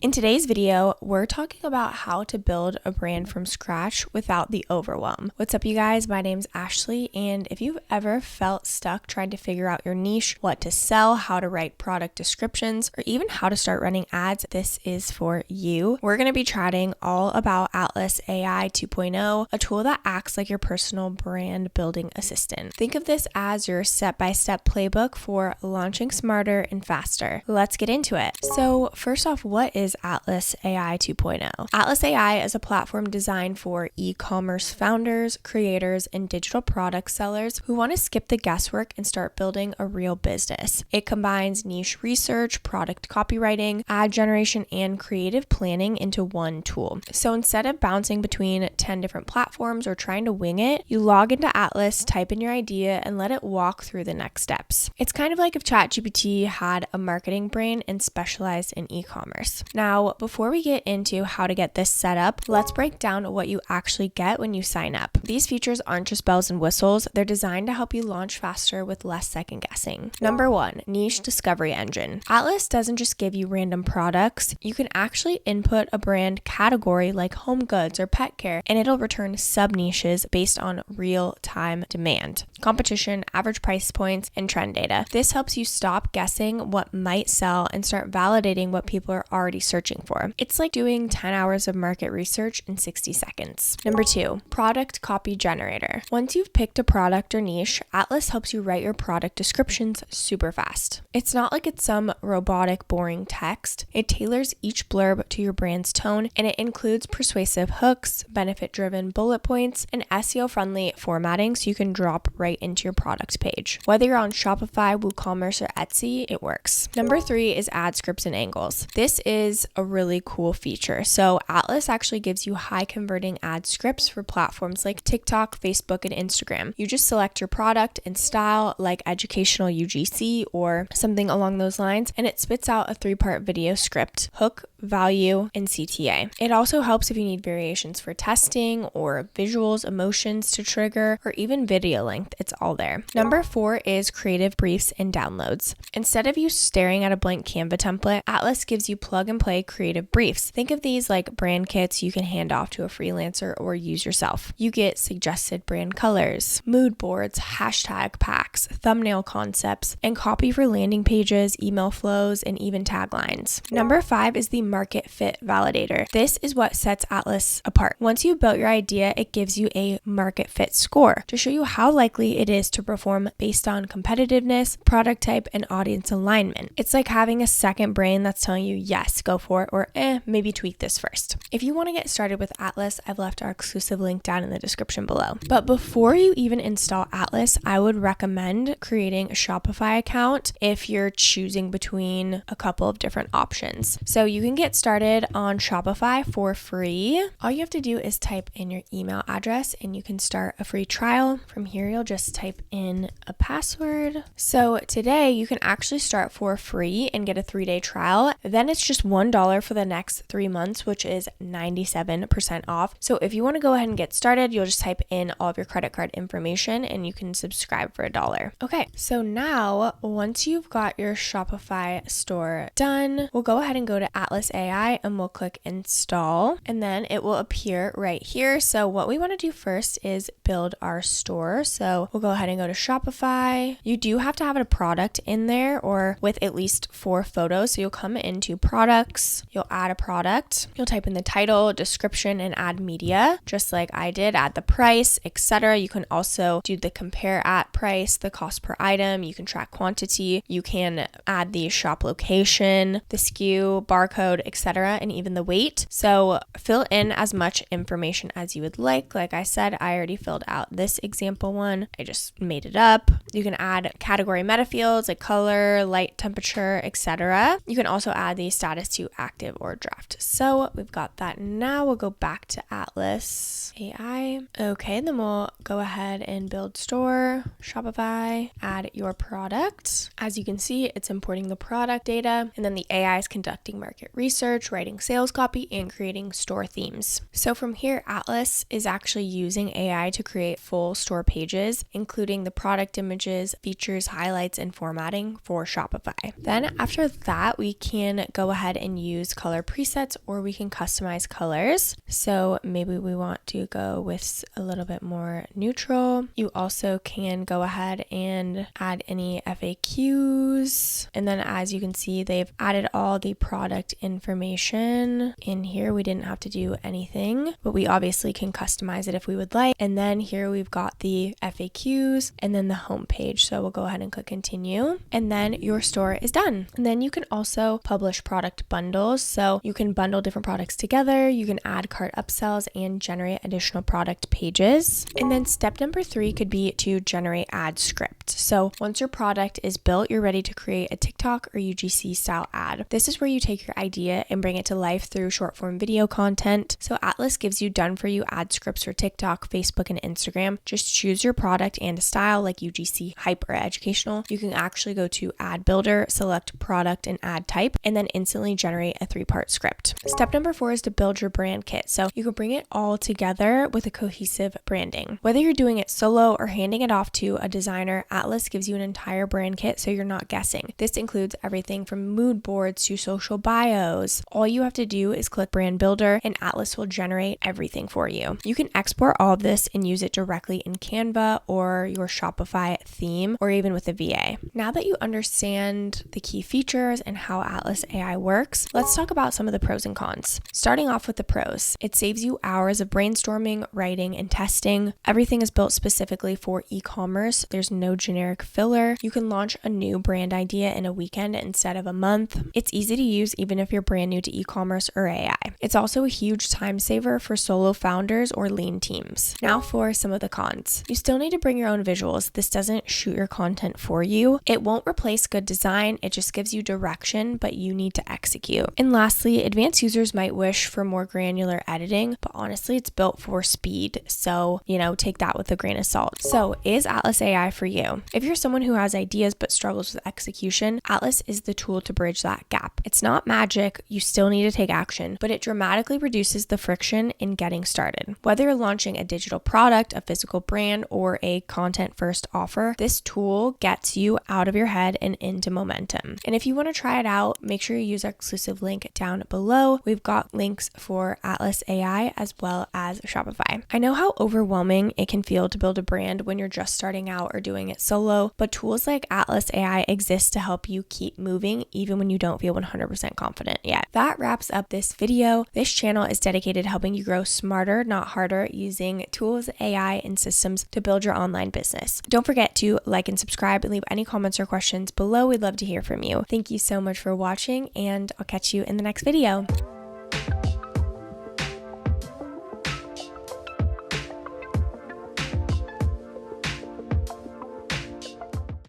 In today's video, we're talking about how to build a brand from scratch without the overwhelm. What's up, you guys? My name's Ashley, and if you've ever felt stuck trying to figure out your niche, what to sell, how to write product descriptions, or even how to start running ads, this is for you. We're going to be chatting all about Atlas AI 2.0, a tool that acts like your personal brand building assistant. Think of this as your step-by-step playbook for launching smarter and faster. Let's get into it. So first off, what is Atlas AI 2.0? Atlas AI is a platform designed for e-commerce founders, creators, and digital product sellers who want to skip the guesswork and start building a real business. It combines niche research, product copywriting, ad generation, and creative planning into one tool. So instead of bouncing between 10 different platforms or trying to wing it, you log into Atlas, type in your idea, and let it walk through the next steps. It's kind of like if ChatGPT had a marketing brain and specialized in e-commerce. Now, before we get into how to get this set up, let's break down what you actually get when you sign up. These features aren't just bells and whistles, they're designed to help you launch faster with less second guessing. Number 1, niche discovery engine. Atlas doesn't just give you random products, you can actually input a brand category like home goods or pet care, and it'll return sub-niches based on real-time demand, competition, average price points, and trend data. This helps you stop guessing what might sell and start validating what people are already searching for. It's like doing 10 hours of market research in 60 seconds. Number 2, product copy generator. Once you've picked a product or niche, Atlas helps you write your product descriptions super fast. It's not like it's some robotic, boring text. It tailors each blurb to your brand's tone, and it includes persuasive hooks, benefit-driven bullet points, and SEO-friendly formatting so you can drop right into your product page. Whether you're on Shopify, WooCommerce, or Etsy, it works. Number 3 is ad scripts and angles. This is a really cool feature. So Atlas actually gives you high converting ad scripts for platforms like TikTok, Facebook, and Instagram. You just select your product and style like educational UGC or something along those lines, and it spits out a 3-part video script: hook, value, and CTA. It also helps if you need variations for testing or visuals, emotions to trigger, or even video length. It's all there. Number 4 is creative briefs and downloads. Instead of you staring at a blank Canva template, Atlas gives you plug and play creative briefs. Think of these like brand kits you can hand off to a freelancer or use yourself. You get suggested brand colors, mood boards, hashtag packs, thumbnail concepts, and copy for landing pages, email flows, and even taglines. Number 5 is the market fit validator. This is what sets Atlas apart. Once you've built your idea, it gives you a market fit score to show you how likely it is to perform based on competitiveness, product type, and audience alignment. It's like having a second brain that's telling you, yes, go for it, or maybe tweak this first. If you want to get started with Atlas, I've left our exclusive link down in the description below. But before you even install Atlas, I would recommend creating a Shopify account if you're choosing between a couple of different options. So you can get started on Shopify for free. All you have to do is type in your email address and you can start a free trial. From here, you'll just type in a password. So today you can actually start for free and get a 3-day trial. Then it's just $1 for the next 3 months, which is 97% off. So if you want to go ahead and get started, you'll just type in all of your credit card information and you can subscribe for $1. Okay, so now once you've got your Shopify store done, we'll go ahead and go to Atlas AI and we'll click install, and then it will appear right here. So what we want to do first is build our store. So we'll go ahead and go to Shopify. You do have to have a product in there or with at least 4 photos. So you'll come into products, you'll add a product, you'll type in the title, description, and add media, just like I did, add the price, etc. You can also do the compare at price, the cost per item, you can track quantity, you can add the shop location, the SKU, barcode, etc., and even the weight. So fill in as much information as you would like. Like I said, I already filled out this example one. I just made it up. You can add category meta fields like color, light, temperature, etc. You can also add the status to active or draft. So we've got that. Now we'll go back to Atlas AI. Okay, then we'll go ahead and build store, Shopify, add your product. As you can see, it's importing the product data, and then the AI is conducting market research, writing sales copy, and creating store themes. So from here, Atlas is actually using AI to create full store pages, including the product images, features, highlights, and formatting for Shopify. Then after that, we can go ahead and and use color presets, or we can customize colors. So maybe we want to go with a little bit more neutral. You also can go ahead and add any FAQs. And then as you can see, they've added all the product information in here. We didn't have to do anything, but we obviously can customize it if we would like. And then here we've got the FAQs and then the home page. So we'll go ahead and click continue, and then your store is done. And then you can also publish product bundles. So you can bundle different products together, you can add cart upsells and generate additional product pages. And then step number 3 could be to generate ad script. So once your product is built, you're ready to create a TikTok or UGC style ad. This is where you take your idea and bring it to life through short form video content. So Atlas gives you done for you ad scripts for TikTok, Facebook, and Instagram. Just choose your product and a style like UGC, hype, or educational. You can actually go to ad builder, select product and ad type, and then instantly generate a 3-part script. Step number 4 is to build your brand kit. So you can bring it all together with a cohesive branding. Whether you're doing it solo or handing it off to a designer, Atlas gives you an entire brand kit so you're not guessing. This includes everything from mood boards to social bios. All you have to do is click brand builder and Atlas will generate everything for you. You can export all of this and use it directly in Canva or your Shopify theme, or even with a VA. Now that you understand the key features and how Atlas AI works, let's talk about some of the pros and cons. Starting off with the pros, it saves you hours of brainstorming, writing, and testing. Everything is built specifically for e-commerce. There's no generic filler. You can launch a new brand idea in a weekend instead of a month. It's easy to use even if you're brand new to e-commerce or AI. It's also a huge time saver for solo founders or lean teams. Now for some of the cons. You still need to bring your own visuals. This doesn't shoot your content for you. It won't replace good design. It just gives you direction, but you need to execute. And lastly, advanced users might wish for more granular editing, but honestly, it's built for speed. So, take that with a grain of salt. So is Atlas AI for you? If you're someone who has ideas but struggles with execution, Atlas is the tool to bridge that gap. It's not magic. You still need to take action, but it dramatically reduces the friction in getting started. Whether you're launching a digital product, a physical brand, or a content first offer, this tool gets you out of your head and into momentum. And if you want to try it out, make sure you use our exclusive link down below. We've got links for Atlas AI as well as Shopify. I know how overwhelming it can feel to build a brand when you're just starting out or doing it solo, but tools like Atlas AI exist to help you keep moving even when you don't feel 100% confident yet. That wraps up this video. This channel is dedicated to helping you grow smarter, not harder, using tools, AI, and systems to build your online business. Don't forget to like and subscribe and leave any comments or questions below. We'd love to hear from you. Thank you so much for watching, and I'll catch you in the next video.